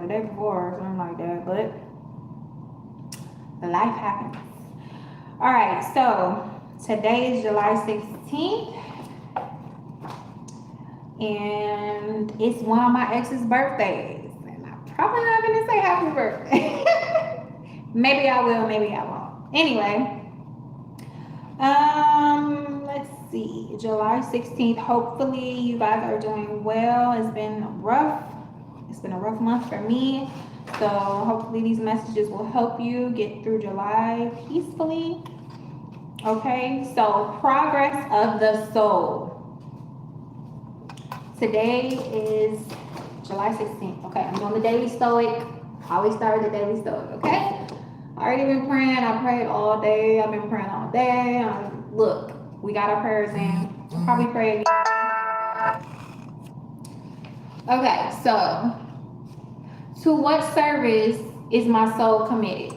the day before or something like that, but life happens. All right, so today is July 16th, and it's one of my ex's birthdays, and I'm probably not gonna say happy birthday. Maybe I will, maybe I won't. Anyway, let's see, July 16th. Hopefully you guys are doing well. It's been a rough month for me. So hopefully these messages will help you get through July peacefully. Okay, so progress of the soul. Today is July 16th. Okay, I'm doing the Daily Stoic. I always start with the Daily Stoic, okay? I already been praying. I prayed all day. I've been praying all day. Look, we got our prayers in. We'll probably pray again. Okay, so to what service is my soul committed?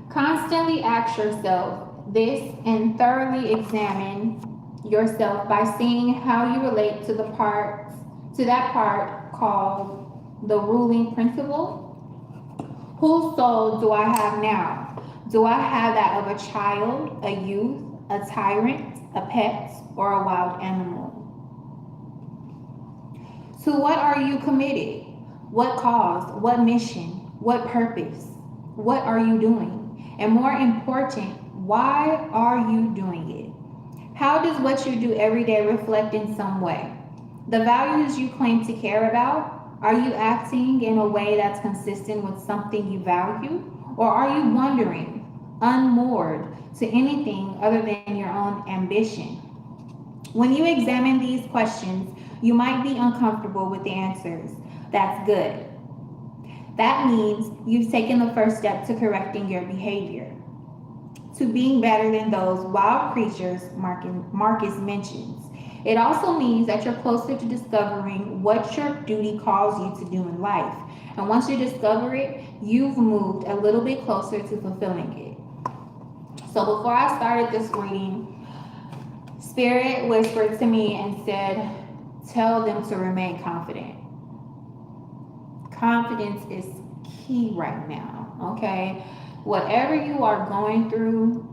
Constantly ask yourself this and thoroughly examine yourself by seeing how you relate to that part called the ruling principle. Whose soul do I have now? Do I have that of a child, a youth, a tyrant, a pet, or a wild animal? To what are you committed? What cause? What mission? What purpose? What are you doing? And more important, why are you doing it? How does what you do every day reflect in some way? The values you claim to care about, are you acting in a way that's consistent with something you value? Or are you wandering, unmoored to anything other than your own ambition? When you examine these questions, you might be uncomfortable with the answers. That's good. That means you've taken the first step to correcting your behavior, to being better than those wild creatures Marcus mentions. It also means that you're closer to discovering what your duty calls you to do in life. And once you discover it, you've moved a little bit closer to fulfilling it. So before I started this reading, Spirit whispered to me and said, tell them to remain confident. Confidence is key right now, okay? Whatever you are going through,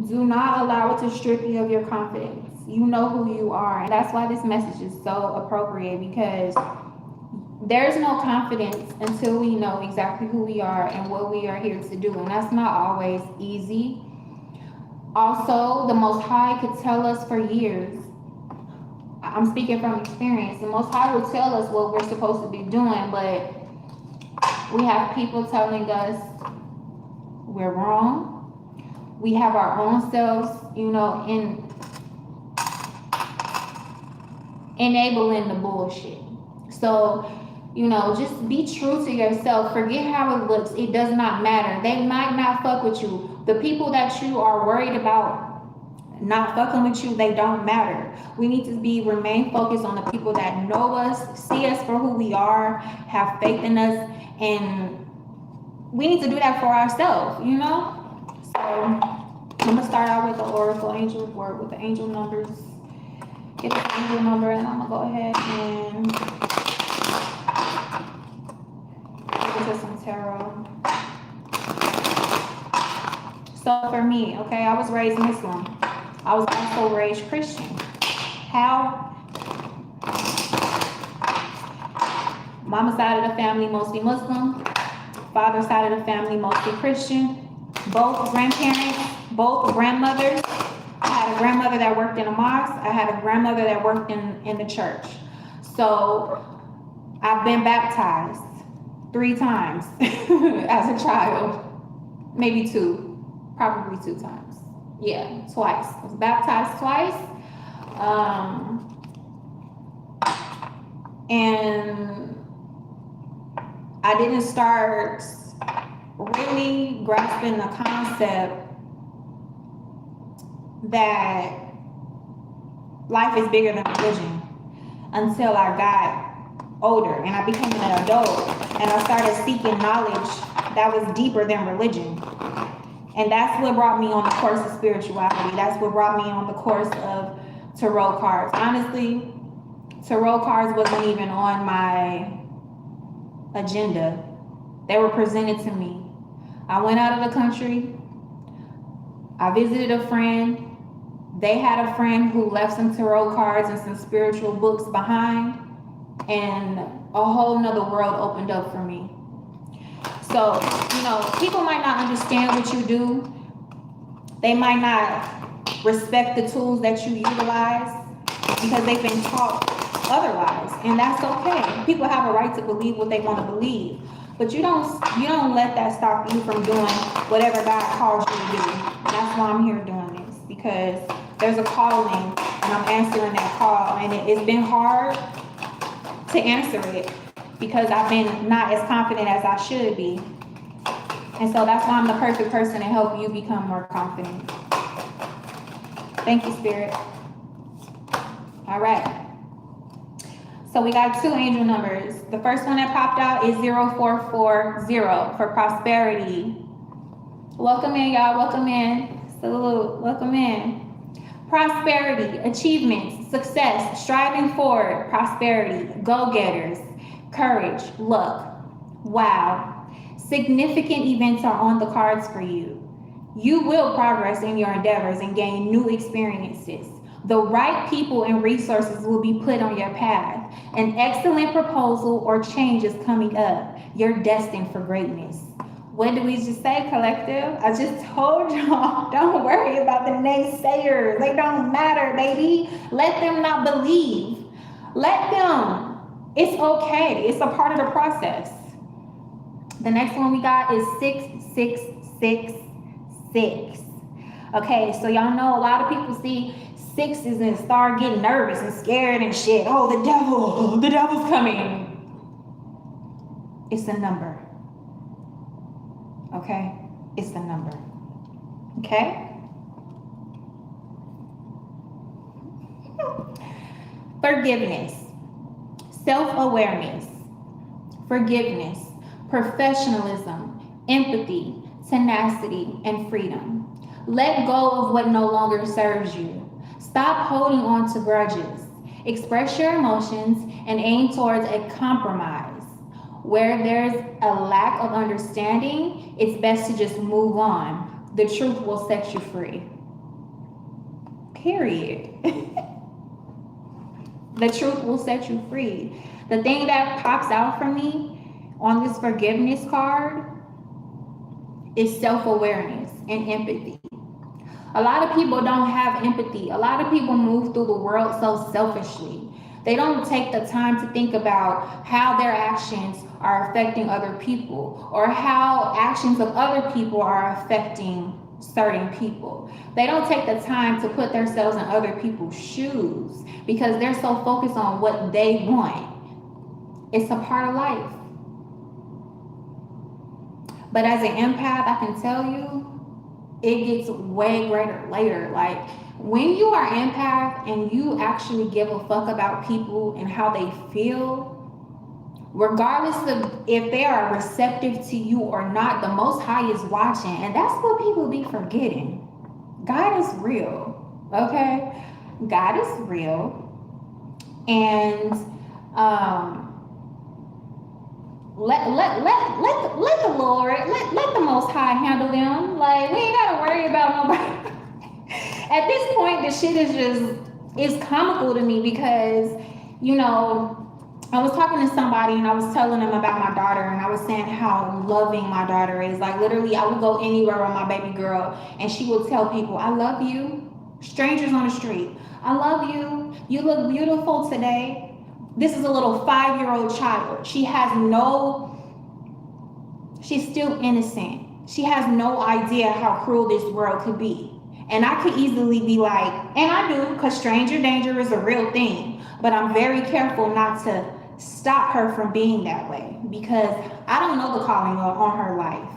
do not allow it to strip you of your confidence. You know who you are. And that's why this message is so appropriate, because there's no confidence until we know exactly who we are and what we are here to do. And that's not always easy. Also, the Most High could tell us for years, I'm speaking from experience, the Most High will tell us what we're supposed to be doing, but we have people telling us we're wrong. We have our own selves, enabling the bullshit. So, just be true to yourself. Forget how it looks. It does not matter. They might not fuck with you. The people that you are worried about not fucking with you, they don't matter. We need to remain focused on the people that know us, see us for who we are, have faith in us, and we need to do that for ourselves, So I'm gonna start out with the Oracle Angel Word with the angel numbers. Get the angel number, and I'm gonna go ahead and get into some tarot. So for me, okay, I was raised Muslim. I was also raised Christian. How? Mama side of the family, mostly Muslim. Father side of the family, mostly Christian. Both grandparents, both grandmothers. I had a grandmother that worked in a mosque. I had a grandmother that worked in the church. So I've been baptized 3 times as a child. Maybe 2, probably 2 times. Yeah, twice. I was baptized twice. And I didn't start really grasping the concept that life is bigger than religion until I got older and I became an adult and I started seeking knowledge that was deeper than religion. And that's what brought me on the course of spirituality. That's what brought me on the course of tarot cards. Honestly, Tarot cards wasn't even on my agenda. They were presented to me. I went out of the country. I visited a friend. They had a friend who left some tarot cards and some spiritual books behind, and a whole nother world opened up for me. So, you know, people might not understand what you do. They might not respect the tools that you utilize because they've been taught otherwise, and that's okay. People have a right to believe what they want to believe, but you don't let that stop you from doing whatever God calls you to do. That's why I'm here doing this, because there's a calling, and I'm answering that call, and it's been hard to answer it because I've been not as confident as I should be. And so that's why I'm the perfect person to help you become more confident. Thank you, Spirit. All right. So we got 2 angel numbers. The first one that popped out is 0440 for prosperity. Welcome in, y'all. Welcome in. Salute. Welcome in. Prosperity, achievements, success, striving forward, prosperity, go-getters, courage, luck. Wow. Significant events are on the cards for you. You will progress in your endeavors and gain new experiences. The right people and resources will be put on your path. An excellent proposal or change is coming up. You're destined for greatness. What did we just say, collective? I just told y'all, don't worry about the naysayers. They don't matter, baby. Let them not believe. Let them. It's okay. It's a part of the process. The next one we got is 6666. Okay, so y'all know a lot of people see sixes and start getting nervous and scared and shit. Oh, the devil's coming. It's a number. Okay, it's a number. Okay. Forgiveness, self-awareness, forgiveness, professionalism, empathy, tenacity, and freedom. Let go of what no longer serves you. Stop holding on to grudges. Express your emotions and aim towards a compromise. Where there's a lack of understanding, it's best to just move on. The truth will set you free. Period. The truth will set you free. The thing that pops out for me on this forgiveness card is self-awareness and empathy. A lot of people don't have empathy. A lot of people move through the world so selfishly. They don't take the time to think about how their actions are affecting other people or how actions of other people are affecting certain people. They don't take the time to put themselves in other people's shoes because they're so focused on what they want. It's a part of life. But as an empath, I can tell you, it gets way greater later. Like when you are empath and you actually give a fuck about people and how they feel, regardless of if they are receptive to you or not, the Most High is watching. And that's what people be forgetting. God is real, okay? God is real. And let the Lord, let the Most High handle them. Like, we ain't gotta worry about nobody. At this point, the shit is comical to me because, you know, I was talking to somebody and I was telling them about my daughter and I was saying how loving my daughter is. Like literally, I would go anywhere with my baby girl and she would tell people, I love you. Strangers on the street, I love you. You look beautiful today. This is a little 5-year-old child. She's still innocent. She has no idea how cruel this world could be. And I could easily be like, and I do, because stranger danger is a real thing. But I'm very careful not to stop her from being that way because I don't know the calling on her life.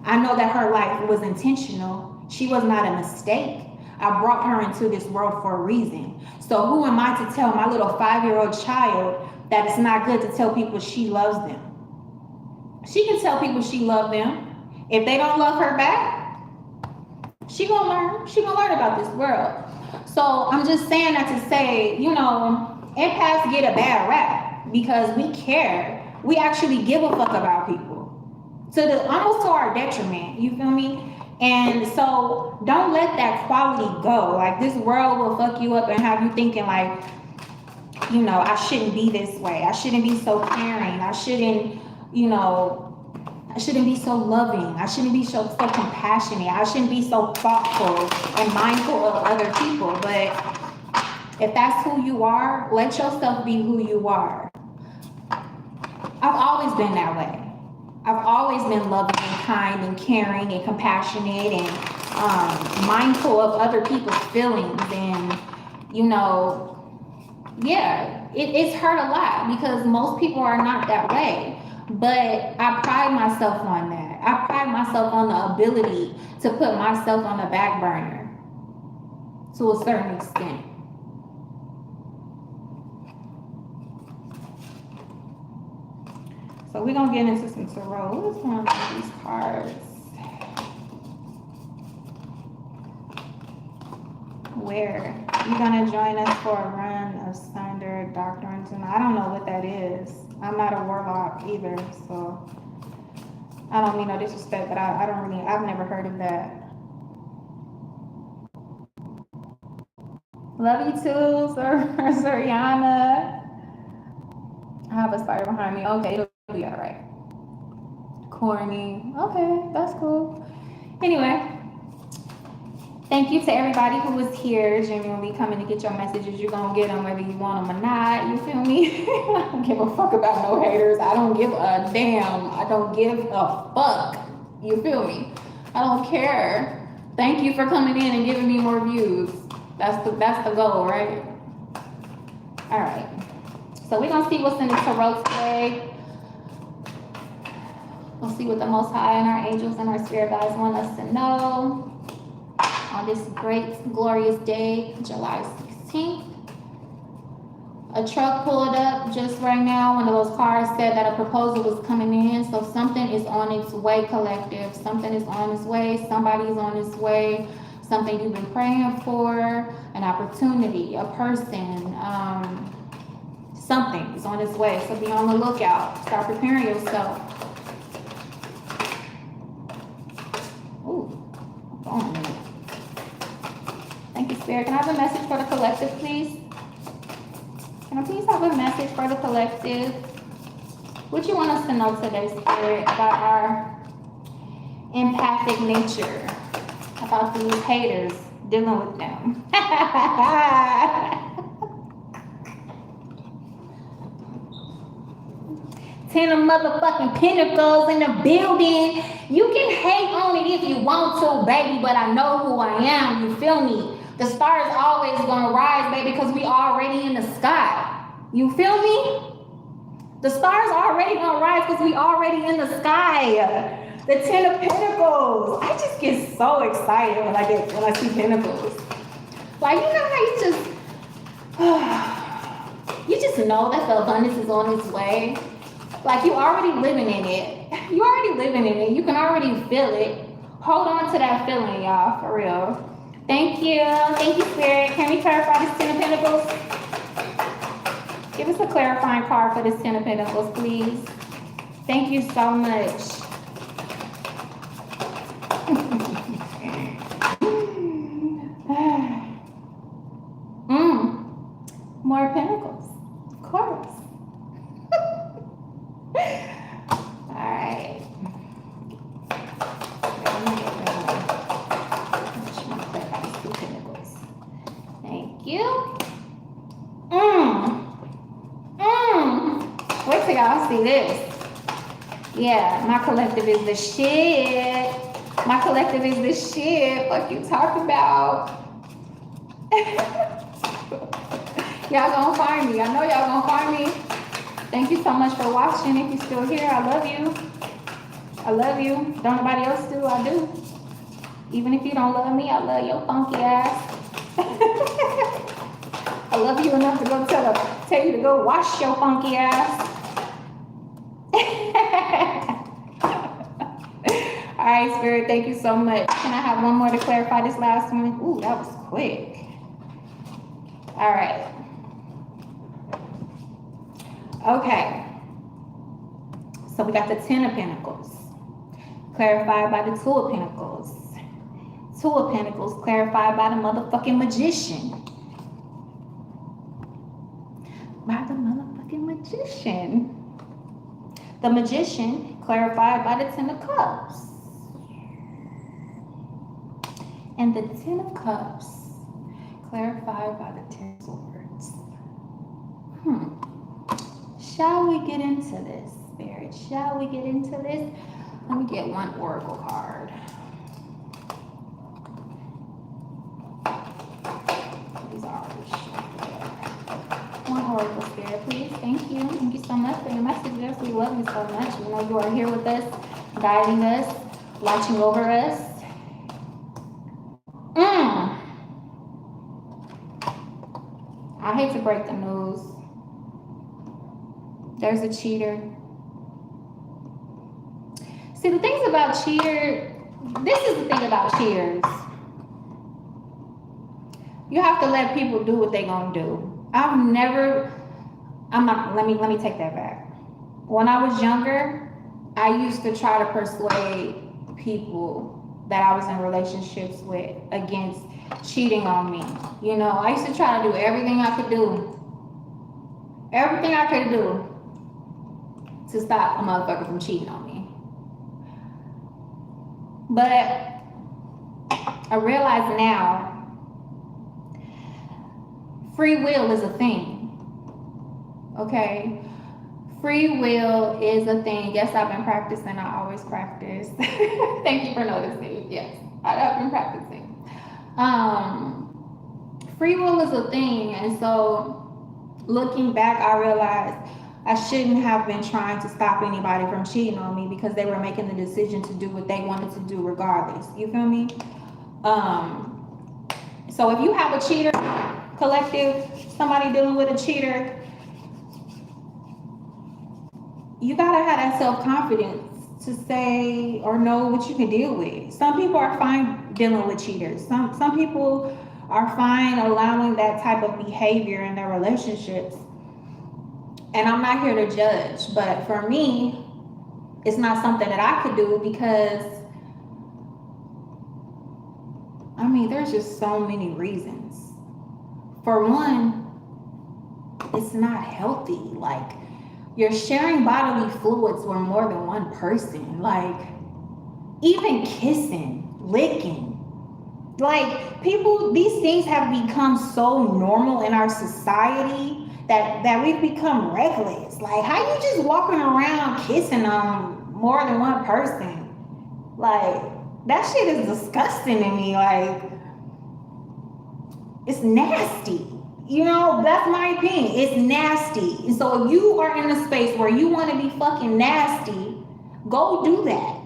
I know that her life was intentional. She was not a mistake. I brought her into this world for a reason. So who am I to tell my little 5-year-old child that it's not good to tell people she loves them? She can tell people she loves them. If they don't love her back, she gonna learn. She gonna learn about this world. So I'm just saying that to say, you know, empaths get a bad rap because we care. We actually give a fuck about people. Almost to our detriment. You feel me? And so don't let that quality go. Like this world will fuck you up and have you thinking like, I shouldn't be this way. I shouldn't be so caring. I shouldn't, I shouldn't be so loving. I shouldn't be so compassionate. I shouldn't be so thoughtful and mindful of other people. But if that's who you are, let yourself be who you are. I've always been that way. I've always been loving and kind and caring and compassionate and mindful of other people's feelings. And, it's hurt a lot because most people are not that way. But I pride myself on that. I pride myself on the ability to put myself on the back burner to a certain extent. So we're going to get into some tarot. What is one of these cards? Where? You're going to join us for a run of Sunder Doctrine tonight. I don't know what that is. I'm not a warlock either, so I don't mean no disrespect, but I've never heard of that. Love you too, Soriana. I have a spider behind me. Okay, it'll be all right. Corny. Okay, that's cool. Anyway, thank you to everybody who was here, genuinely coming to get your messages. You're going to get them whether you want them or not. You feel me? I don't give a fuck about no haters. I don't give a damn. I don't give a fuck. You feel me? I don't care. Thank you for coming in and giving me more views. That's the goal, right? All right. So we're going to see what's in the tarot today. We'll see what the Most High and our angels and our spirit guides want us to know on this great, glorious day, July 16th. A truck pulled up just right now. One of those cars said that a proposal was coming in. So something is on its way, collective. Something is on its way. Somebody is on its way. Something you've been praying for, an opportunity, a person, something is on its way. So be on the lookout. Start preparing yourself. Ooh, hold on a minute. Thank you, Spirit. Can I have a message for the collective, please? Can I please have a message for the collective? What you want us to know today, Spirit, about our empathic nature, about these haters, dealing with them? Ten of motherfucking pentacles in the building. You can hate on it if you want to, baby, but I know who I am. You feel me? The star is always gonna rise, baby, because we already in the sky. You feel me? The star's already gonna rise because we already in the sky. The Ten of Pentacles. I just get so excited when I see pentacles. Like, you know how you just know that the abundance is on its way. Like, you already living in it. You already living in it. You can already feel it. Hold on to that feeling, y'all, for real. Thank you. Thank you, Spirit. Can we clarify this Ten of Pentacles? Give us a clarifying card for this Ten of Pentacles, please. Thank you so much. More pentacles, of course. All right. Thank you. Wait till y'all see this. Yeah, my collective is the shit. My collective is the shit. What you talking about? Y'all gonna find me. I know y'all gonna find me. Thank you so much for watching. If you're still here, I love you. I love you. Don't nobody else do? I do. Even if you don't love me, I love your funky ass. I love you enough to go tell you to go wash your funky ass. All right, Spirit, thank you so much. Can I have one more to clarify this last one? Ooh, that was quick. All right. Okay. So we got the Ten of Pentacles, clarified by the Two of Pentacles. Two of Pentacles, clarified by the motherfucking Magician. By the motherfucking Magician. The Magician, clarified by the Ten of Cups. And the Ten of Cups, clarified by the Ten of Swords. Shall we get into this, Spirit? Shall we get into this? Let me get one oracle card. These are one oracle, Spirit, please. Thank you. Thank you so much for your messages. We love you so much. You know you are here with us, guiding us, watching over us. I hate to break the news. There's a cheater. See, the things about this is the thing about cheaters. You have to let people do what they're gonna do. Let me take that back. When I was younger, I used to try to persuade people that I was in relationships with against cheating on me. You know, I used to try to do everything I could do. Everything I could do to stop a motherfucker from cheating on me. But I realize now, free will is a thing. Okay? Free will is a thing. Yes, I've been practicing. I always practice. Thank you for noticing. Yes, I've been practicing. Free will is a thing. And so looking back, I realized I shouldn't have been trying to stop anybody from cheating on me because they were making the decision to do what they wanted to do regardless. You feel me? So if you have a cheater collective, somebody dealing with a cheater, you gotta have that self-confidence to say or know what you can deal with. Some people are fine dealing with cheaters. Some people are fine allowing that type of behavior in their relationships. And I'm not here to judge, but for me, it's not something that I could do because, I mean, there's just so many reasons. For one, it's not healthy. Like, you're sharing bodily fluids with more than one person. Like, even kissing, licking. Like, people, these things have become so normal in our society that we've become reckless. Like, how you just walking around kissing on more than one person? Like, that shit is disgusting to me. Like, it's nasty. You know, that's my opinion. It's nasty. And so if you are in a space where you want to be fucking nasty, go do that.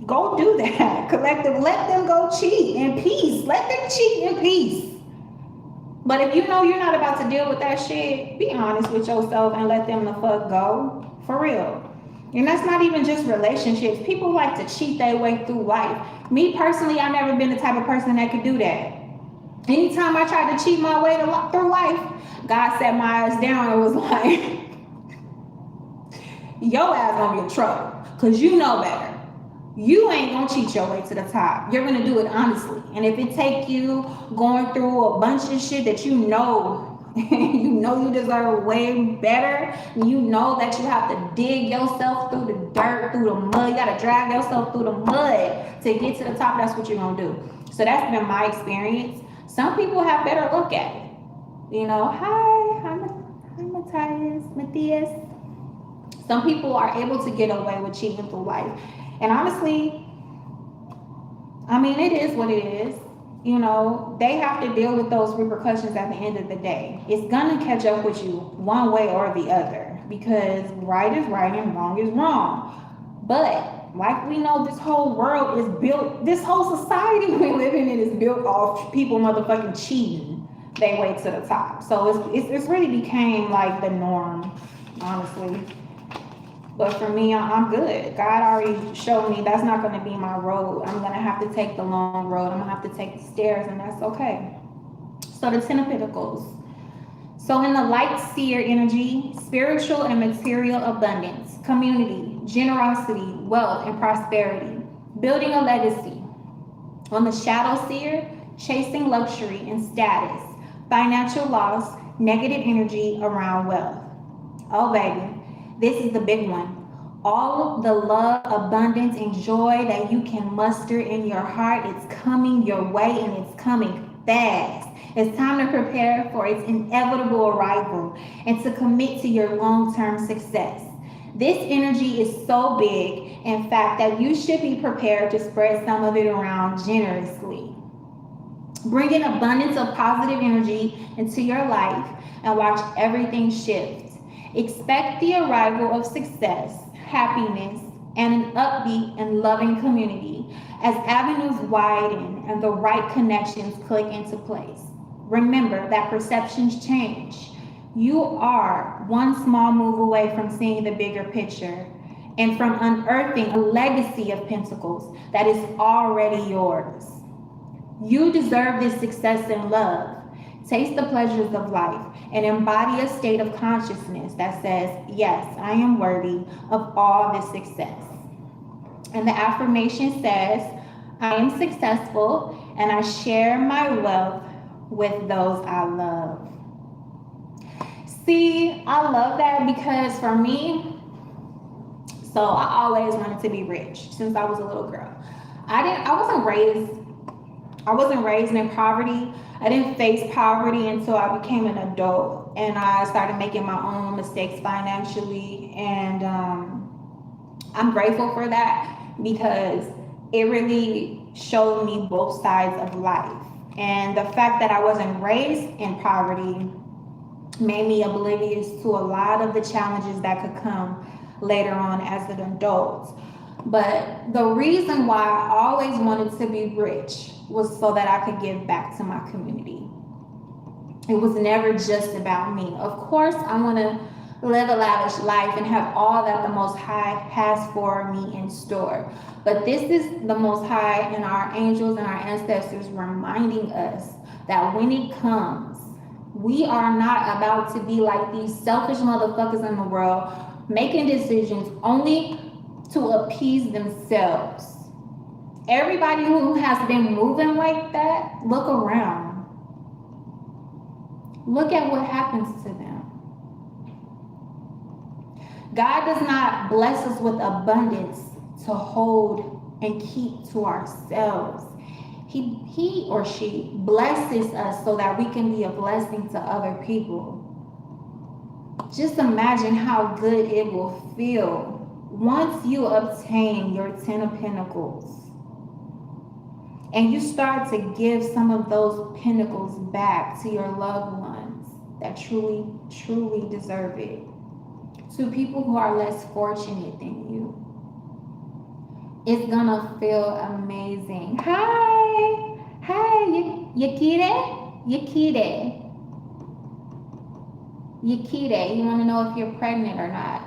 Go do that. Collective, let them go cheat in peace. Let them cheat in peace. But if you know you're not about to deal with that shit, be honest with yourself and let them the fuck go. For real. And that's not even just relationships. People like to cheat their way through life. Me personally, I've never been the type of person that could do that. Anytime I tried to cheat my way through life, God sat my ass down and was like, your ass gonna be in trouble. Cause you know better. You ain't gonna cheat your way to the top. You're gonna do it honestly. And if it take you going through a bunch of shit that you know you deserve way better, you know that you have to dig yourself through the dirt, through the mud, you gotta drag yourself through the mud to get to the top, that's what you're gonna do. So that's been my experience. Some people have better look at it. You know, hi Matthias. Some people are able to get away with cheating through life. And honestly, I mean, it is what it is. You know, they have to deal with those repercussions at the end of the day. It's gonna catch up with you one way or the other because right is right and wrong is wrong. But like we know, this whole world is built, this whole society we live in is built off people motherfucking cheating their way to the top. So it's really became like the norm, honestly. But for me, I'm good. God already showed me that's not going to be my road. I'm going to have to take the long road. I'm going to have to take the stairs, and that's okay. So the Ten of Pentacles. So in the light seer energy, spiritual and material abundance, community, generosity, wealth, and prosperity, building a legacy. On the shadow seer, chasing luxury and status, financial loss, negative energy around wealth. Oh, baby, this is the big one. All the love, abundance, and joy that you can muster in your heart, it's coming your way and it's coming fast. It's time to prepare for its inevitable arrival and to commit to your long term success. This energy is so big, in fact, that you should be prepared to spread some of it around generously. Bring an abundance of positive energy into your life and watch everything shift. Expect the arrival of success, happiness, and an upbeat and loving community as avenues widen and the right connections click into place. Remember that perceptions change. You are one small move away from seeing the bigger picture and from unearthing a legacy of pentacles that is already yours. You deserve this success and love. Taste the pleasures of life and embody a state of consciousness that says, yes, I am worthy of all this success. And the affirmation says, I am successful and I share my wealth with those I love. See, I love that because for me, so I always wanted to be rich since I was a little girl. I wasn't raised in poverty. I didn't face poverty until I became an adult and I started making my own mistakes financially. And I'm grateful for that because it really showed me both sides of life. And the fact that I wasn't raised in poverty made me oblivious to a lot of the challenges that could come later on as an adult. But the reason why I always wanted to be rich was so that I could give back to my community. It was never just about me. Of course, I want to live a lavish life and have all that the Most High has for me in store. But this is the Most High and our angels and our ancestors reminding us that when it comes, we are not about to be like these selfish motherfuckers in the world making decisions only to appease themselves. Everybody who has been moving like that, look around. Look at what happens to them. God does not bless us with abundance to hold and keep to ourselves. He or she blesses us so that we can be a blessing to other people. Just imagine how good it will feel once you obtain your 10 of Pentacles and you start to give some of those pentacles back to your loved ones that truly, truly deserve it, to people who are less fortunate than you. It's gonna feel amazing. Hi, Yakire. You wanna know if you're pregnant or not?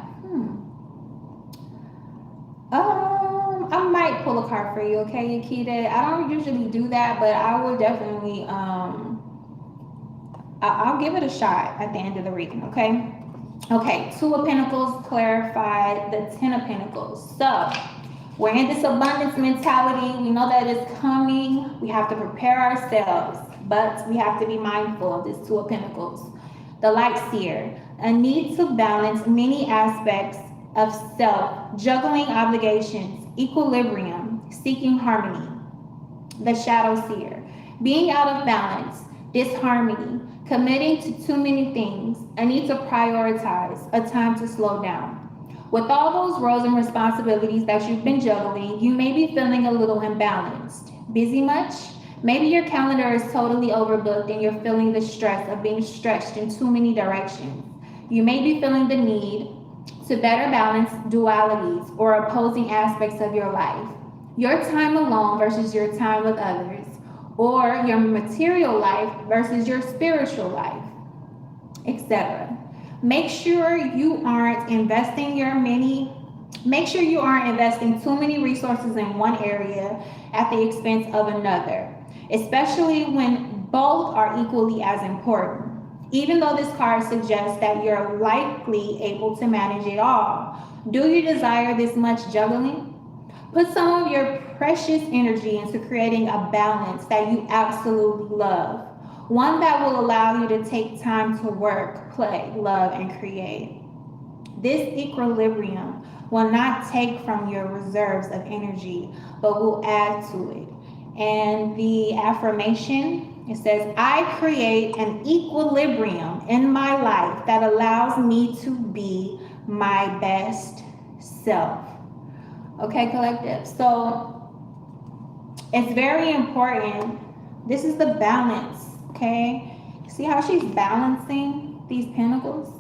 I might pull a card for you, okay, Yakita? I don't usually do that, but I will definitely, I'll give it a shot at the end of the reading, okay? Okay, 2 of Pentacles clarified the 10 of Pentacles. So, we're in this abundance mentality. We know that it's coming. We have to prepare ourselves, but we have to be mindful of this 2 of Pentacles. The Light Seer, a need to balance many aspects of self, juggling obligations, equilibrium, seeking harmony. The Shadow Seer, being out of balance, disharmony, committing to too many things, a need to prioritize, a time to slow down. With all those roles and responsibilities that you've been juggling, you may be feeling a little imbalanced. Busy much? Maybe your calendar is totally overbooked and you're feeling the stress of being stretched in too many directions. You may be feeling the need to better balance dualities or opposing aspects of your life. Your time alone versus your time with others, or your material life versus your spiritual life, etc. Make sure you aren't investing too many resources in one area at the expense of another, especially when both are equally as important. Even though this card suggests that you're likely able to manage it all, do you desire this much juggling? Put some of your precious energy into creating a balance that you absolutely love, one that will allow you to take time to work, play, love, and create. This equilibrium will not take from your reserves of energy, but will add to it. And the affirmation, it says, I create an equilibrium in my life that allows me to be my best self. Okay, collective. So it's very important. This is the balance, okay? See how she's balancing these pentacles?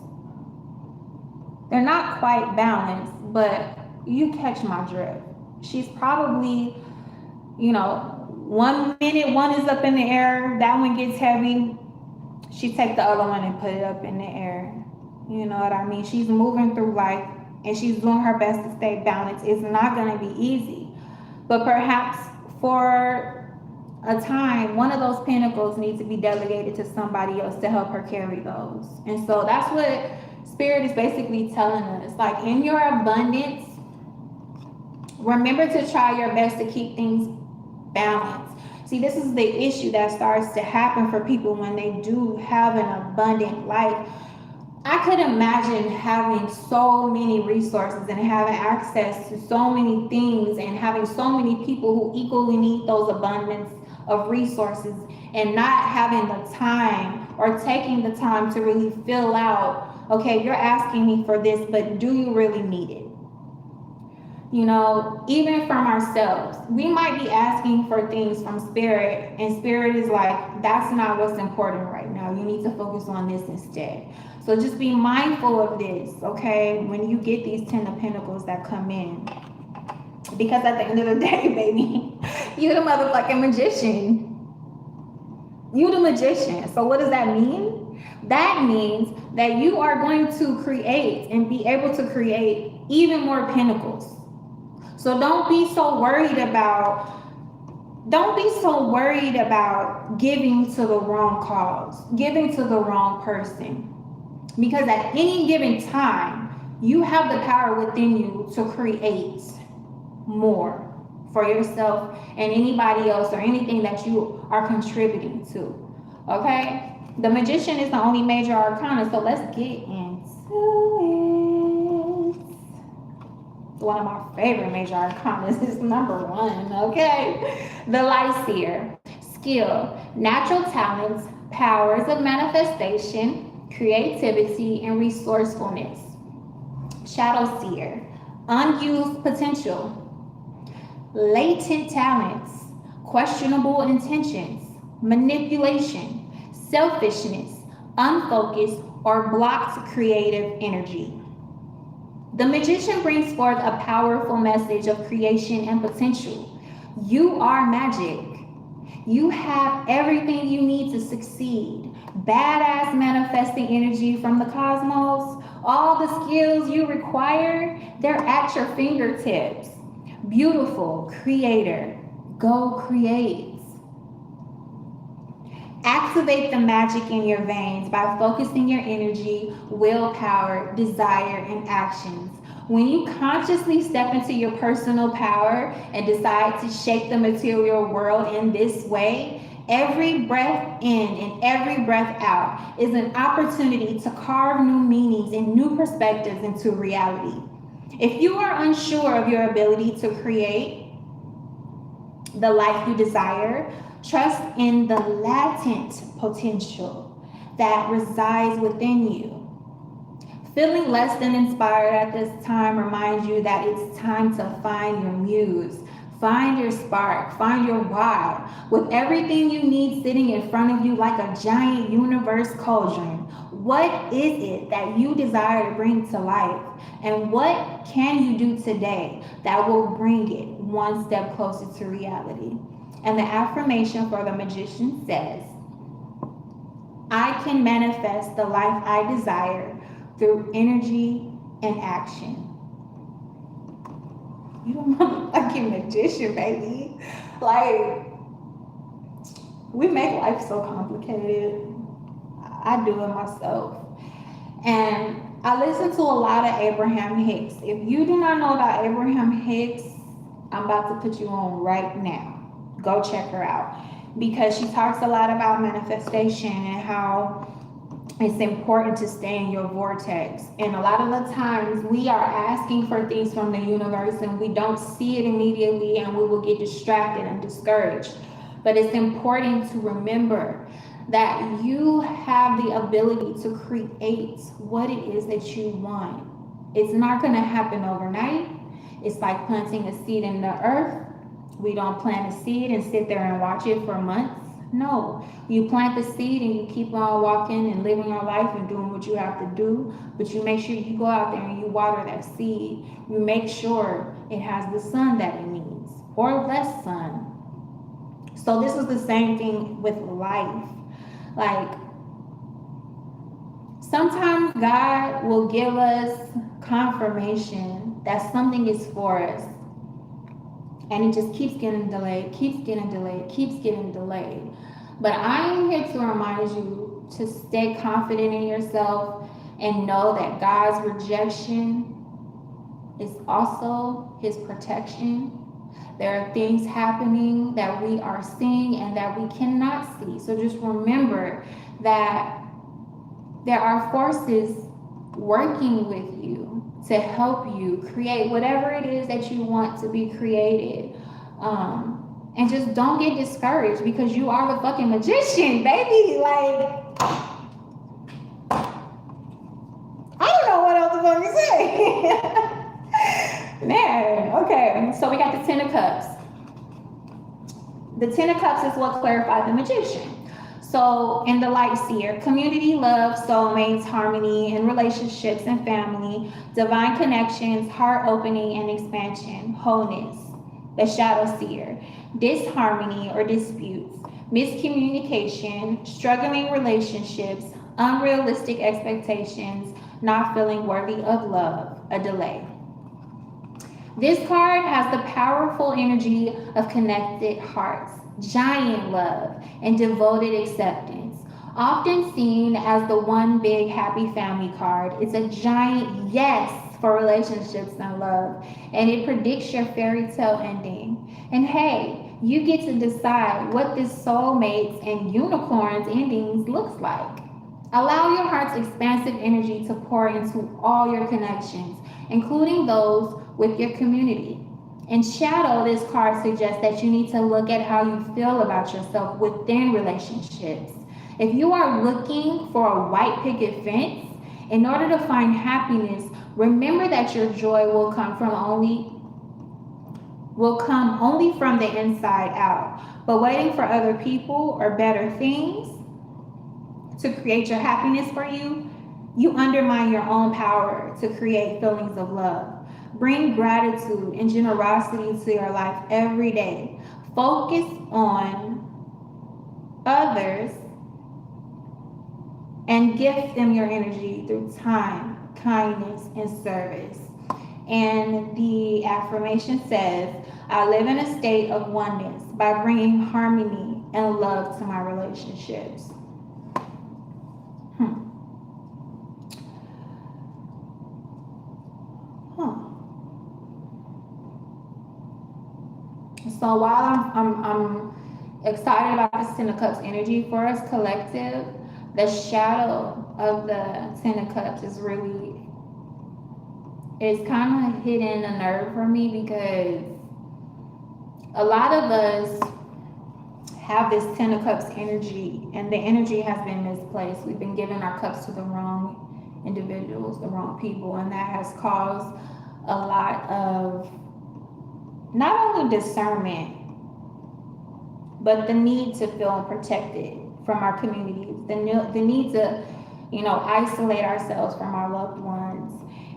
They're not quite balanced, but you catch my drift. She's probably, you know, 1 minute one is up in the air, that one gets heavy. She take the other one and put it up in the air. You know what I mean? She's moving through life and she's doing her best to stay balanced. It's not going to be easy, but perhaps for a time, one of those pentacles needs to be delegated to somebody else to help her carry those. And so that's what Spirit is basically telling us. Like, in your abundance, remember to try your best to keep things balanced. See, this is the issue that starts to happen for people when they do have an abundant life. I could imagine having so many resources and having access to so many things and having so many people who equally need those abundance of resources and not having the time or taking the time to really fill out, okay, you're asking me for this, but do you really need it? You know, even from ourselves, we might be asking for things from Spirit, and Spirit is like, that's not what's important right now. You need to focus on this instead. So just be mindful of this, okay, when you get these 10 of Pentacles that come in. Because at the end of the day, baby, you the motherfucking magician. You the magician. So what does that mean? That means that you are going to create and be able to create even more pentacles. So don't be so worried about giving to the wrong cause, giving to the wrong person. Because at any given time, you have the power within you to create more for yourself and anybody else or anything that you are contributing to. Okay? The Magician is the only major arcana, so let's get into it. One of my favorite major arcanas is number 1, okay? The Lyseer. Skill, natural talents, powers of manifestation, creativity, and resourcefulness. Shadow Seer. Unused potential, latent talents, questionable intentions, manipulation, selfishness, unfocused, or blocked creative energy. The Magician brings forth a powerful message of creation and potential. You are magic. You have everything you need to succeed. Badass manifesting energy from the cosmos. All the skills you require, they're at your fingertips. Beautiful creator. Go create. Activate the magic in your veins by focusing your energy, willpower, desire, and actions. When you consciously step into your personal power and decide to shape the material world in this way, every breath in and every breath out is an opportunity to carve new meanings and new perspectives into reality. If you are unsure of your ability to create the life you desire, trust in the latent potential that resides within you. Feeling less than inspired at this time reminds you that it's time to find your muse, find your spark, find your why. With everything you need sitting in front of you like a giant universe cauldron, what is it that you desire to bring to life? And what can you do today that will bring it one step closer to reality? And the affirmation for the Magician says, I can manifest the life I desire through energy and action. You a motherfucking magician, baby. Like, we make life so complicated. I do it myself. And I listen to a lot of Abraham Hicks. If you do not know about Abraham Hicks, I'm about to put you on right now. Go check her out because she talks a lot about manifestation and how it's important to stay in your vortex. And a lot of the times we are asking for things from the universe and we don't see it immediately and we will get distracted and discouraged. But it's important to remember that you have the ability to create what it is that you want. It's not going to happen overnight. It's like planting a seed in the earth. We don't plant a seed and sit there and watch it for months. No, you plant the seed and you keep on walking and living your life and doing what you have to do, but you make sure you go out there and you water that seed. You make sure it has the sun that it needs or less sun. So this is the same thing with life. Like, sometimes God will give us confirmation that something is for us. And it just keeps getting delayed, keeps getting delayed, keeps getting delayed. But I am here to remind you to stay confident in yourself and know that God's rejection is also his protection. There are things happening that we are seeing and that we cannot see. So just remember that there are forces working with you to help you create whatever it is that you want to be created. And just don't get discouraged because you are the fucking magician, baby. Like, I don't know what else to fucking say. Man, okay. So we got the Ten of Cups. The Ten of Cups is what clarified the magician. So in the Light Seer, community, love, soulmates, harmony, and relationships and family, divine connections, heart opening and expansion, wholeness. The Shadow Seer, disharmony or disputes, miscommunication, struggling relationships, unrealistic expectations, not feeling worthy of love, a delay. This card has the powerful energy of connected hearts, giant love, and devoted acceptance. Often seen as the one big happy family card, it's a giant yes for relationships and love, and it predicts your fairy tale ending. And hey, you get to decide what this soulmates and unicorns endings looks like. Allow your heart's expansive energy to pour into all your connections, including those with your community. In shadow, this card suggests that you need to look at how you feel about yourself within relationships. If you are looking for a white picket fence, in order to find happiness, remember that your joy will come only from the inside out. But waiting for other people or better things to create your happiness for you, you undermine your own power to create feelings of love. Bring gratitude and generosity to your life every day. Focus on others and gift them your energy through time, kindness, and service. And the affirmation says, I live in a state of oneness by bringing harmony and love to my relationships. So while I'm excited about this Ten of Cups energy for us collective, the shadow of the Ten of Cups is kind of hitting a nerve for me because a lot of us have this Ten of Cups energy and the energy has been misplaced. We've been giving our cups to the wrong individuals, the wrong people, and that has caused a lot of not only discernment, but the need to feel protected from our communities, the need to, isolate ourselves from our loved ones.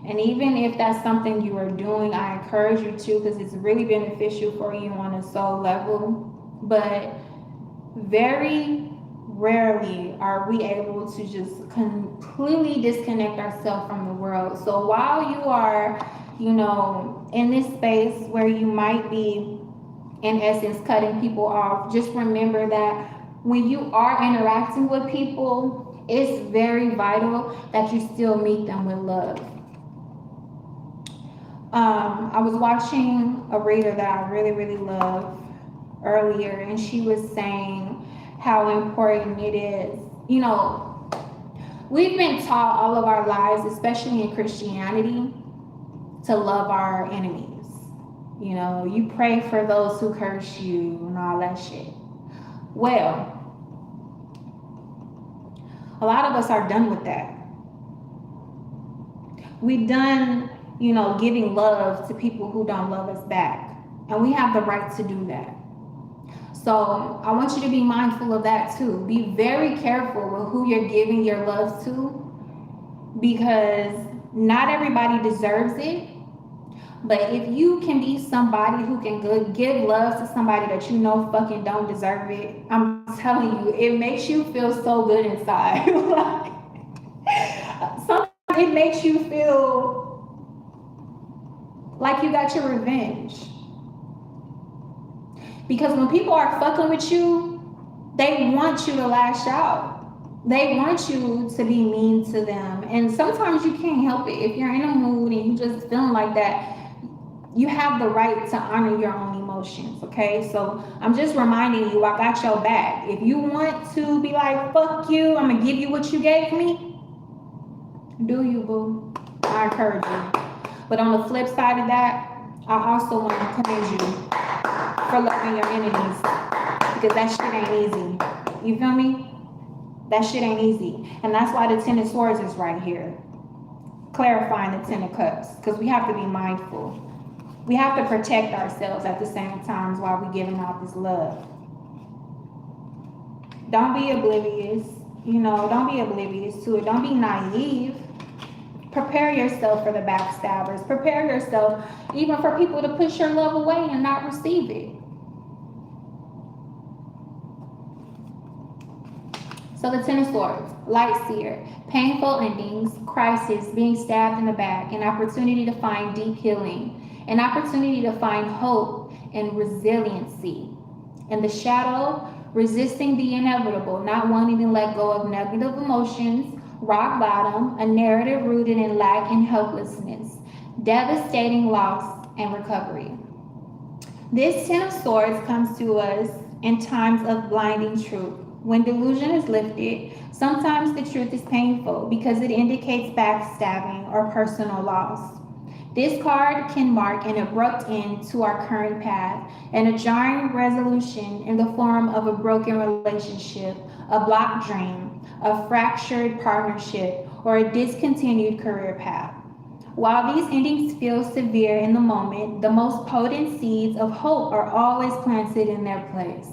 And even if that's something you are doing, I encourage you to, because it's really beneficial for you on a soul level. But very rarely are we able to just completely disconnect ourselves from the world. So while you are, in this space where you might be, in essence, cutting people off, just remember that when you are interacting with people, it's very vital that you still meet them with love. I was watching a reader that I really, really love earlier, and she was saying how important it is. You know, we've been taught all of our lives, especially in Christianity, to love our enemies. You know, you pray for those who curse you and all that shit. Well, a lot of us are done with that. We've done, you know, giving love to people who don't love us back. And we have the right to do that. So I want you to be mindful of that too. Be very careful with who you're giving your love to, because not everybody deserves it. But if you can be somebody who can give love to somebody that you know fucking don't deserve it, I'm telling you, it makes you feel so good inside. Like, sometimes it makes you feel like you got your revenge. Because when people are fucking with you, they want you to lash out. They want you to be mean to them. And sometimes you can't help it. If you're in a mood and you just feeling like that, you have the right to honor your own emotions, okay? So I'm just reminding you, I got your back. If you want to be like, fuck you, I'm gonna give you what you gave me, do you, boo? I encourage you. But on the flip side of that, I also want to commend you for loving your enemies, because that shit ain't easy. You feel me? That shit ain't easy. And that's why the Ten of Swords is right here, clarifying the Ten of Cups, because we have to be mindful. We have to protect ourselves at the same time while we're giving out this love. Don't be oblivious. You know, don't be oblivious to it. Don't be naive. Prepare yourself for the backstabbers. Prepare yourself even for people to push your love away and not receive it. So the Ten of Swords, Light Seer, painful endings, crisis, being stabbed in the back, an opportunity to find deep healing, an opportunity to find hope and resiliency. In the shadow, resisting the inevitable, not wanting to let go of negative emotions, rock bottom, a narrative rooted in lack and helplessness, devastating loss and recovery. This Ten of Swords comes to us in times of blinding truth. When delusion is lifted, sometimes the truth is painful because it indicates backstabbing or personal loss. This card can mark an abrupt end to our current path and a jarring resolution in the form of a broken relationship, a blocked dream, a fractured partnership, or a discontinued career path. While these endings feel severe in the moment, the most potent seeds of hope are always planted in their place.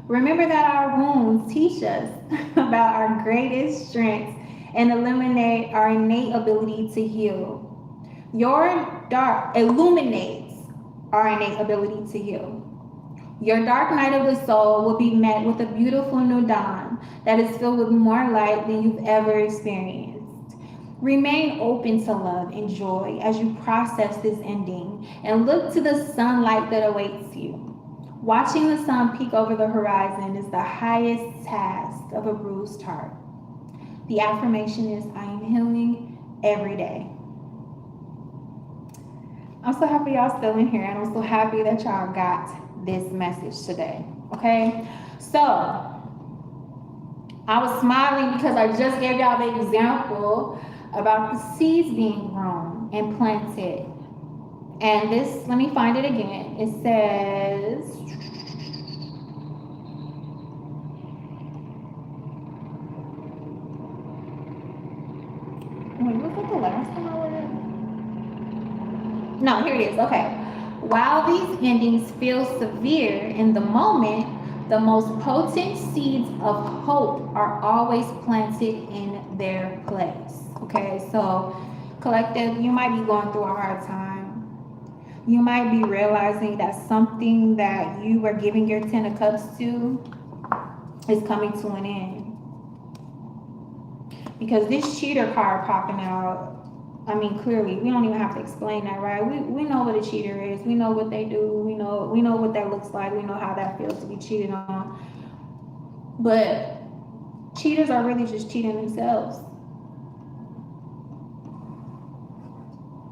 Remember that our wounds teach us about our greatest strengths and eliminate our innate ability to heal. Your dark illuminates our innate ability to heal. Your dark night of the soul will be met with a beautiful new dawn that is filled with more light than you've ever experienced. Remain open to love and joy as you process this ending and look to the sunlight that awaits you. Watching the sun peek over the horizon is the highest task of a bruised heart. The affirmation is, I am healing every day. I'm so happy y'all still in here, and I'm so happy that y'all got this message today, okay? So, I was smiling because I just gave y'all the example about the seeds being grown and planted. And this, let me find it again. It says, wait, was that the last one I read? No, here it is. Okay. While these endings feel severe in the moment, the most potent seeds of hope are always planted in their place. Okay, so collective, you might be going through a hard time. You might be realizing that something that you were giving your Ten of Cups to is coming to an end. Because this cheater card popping out, I mean, clearly, we don't even have to explain that, right? We know what a cheater is. We know what they do. We know what that looks like. We know how that feels to be cheated on. But Cheaters are really just cheating themselves.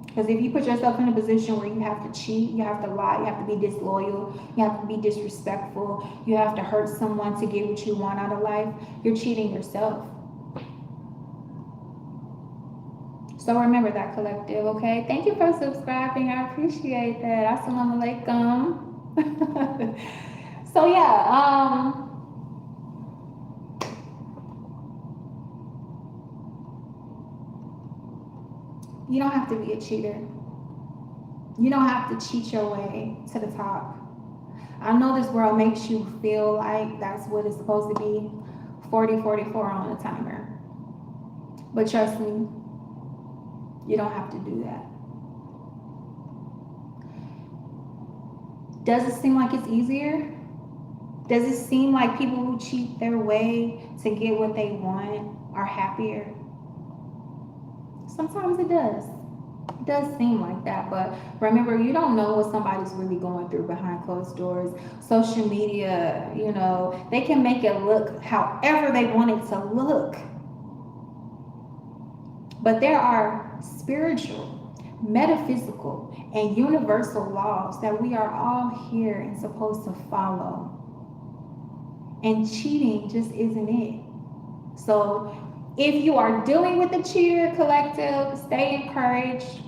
Because if you put yourself in a position where you have to cheat, you have to lie, you have to be disloyal, you have to be disrespectful, you have to hurt someone to get what you want out of life, you're cheating yourself. So remember that, collective, okay? Thank you for subscribing. I appreciate that. Assalamu alaikum. So yeah, you don't have to be a cheater. You don't have to cheat your way to the top. I know this world makes you feel like that's what it's supposed to be. 40:44 on the timer. But trust me, you don't have to do that. Does it seem like it's easier? Does it seem like people who cheat their way to get what they want are happier? Sometimes it does. It does seem like that, but remember, you don't know what somebody's really going through behind closed doors. Social media, you know, they can make it look however they want it to look. But there are spiritual, metaphysical, and universal laws that we are all here and supposed to follow. And cheating just isn't it. So if you are dealing with a cheater, collective, stay encouraged.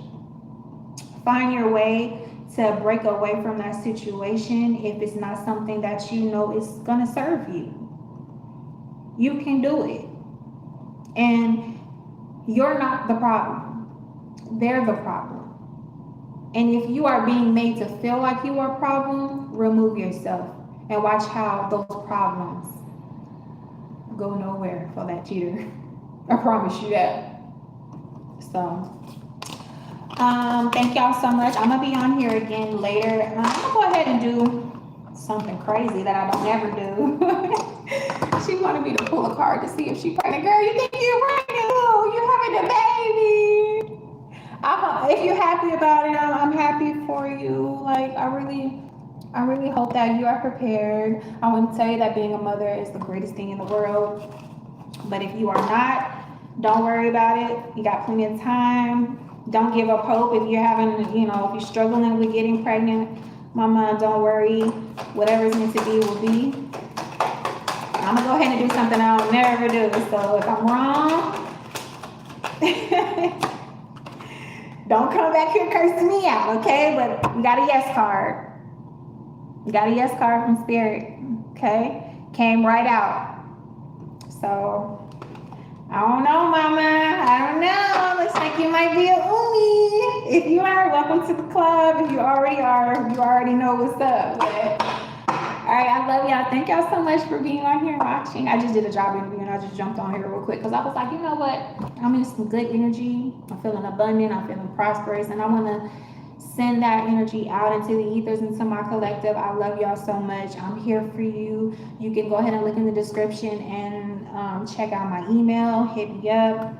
Find your way to break away from that situation if it's not something that you know is going to serve you. You can do it. And you're not the problem. They're the problem. And if you are being made to feel like you are a problem, remove yourself and watch how those problems go nowhere for that cheater. I promise you that. So, thank y'all so much. I'm gonna be on here again later. I'm gonna go ahead and do something crazy that I don't ever do. She wanted me to pull a card to see if she's pregnant. Girl, you think you're pregnant? You're having a baby. If you're happy about it, I'm happy for you. Like, I really hope that you are prepared. I want to tell you that being a mother is the greatest thing in the world. But if you are not, don't worry about it. You got plenty of time. Don't give up hope if you're having, if you're struggling with getting pregnant. Mama, don't worry. Whatever's meant to be will be. I'm gonna go ahead and do something I'll never do. So if I'm wrong, don't come back here cursing me out, okay? But you got a yes card. You got a yes card from Spirit, okay? Came right out. So, I don't know, Mama. I don't know. Looks like you might be a Umi. If you are, welcome to the club. If you already are, you already know what's up. But, all right, I love y'all. Thank y'all so much for being on here watching. I just did a job interview and I just jumped on here real quick because I was like, you know what? I'm in some good energy. I'm feeling abundant. I'm feeling prosperous. And I want to send that energy out into the ethers, into my collective. I love y'all so much. I'm here for you. You can go ahead and look in the description and check out my email. Hit me up.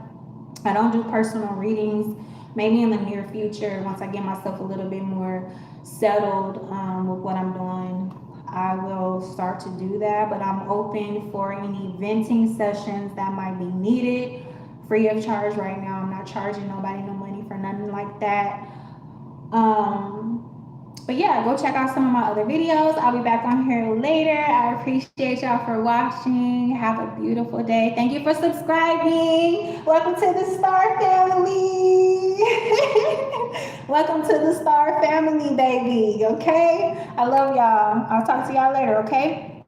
I don't do personal readings. Maybe in the near future, once I get myself a little bit more settled with what I'm doing, I will start to do that. But I'm open for any venting sessions that might be needed, free of charge right now. I'm not charging nobody no money for nothing like that. But yeah, go check out some of my other videos. I'll be back on here later. I appreciate y'all for watching. Have a beautiful day. Thank you for subscribing. Welcome to the Star family. Welcome to the Star family, baby. Okay? I love y'all. I'll talk to y'all later, okay?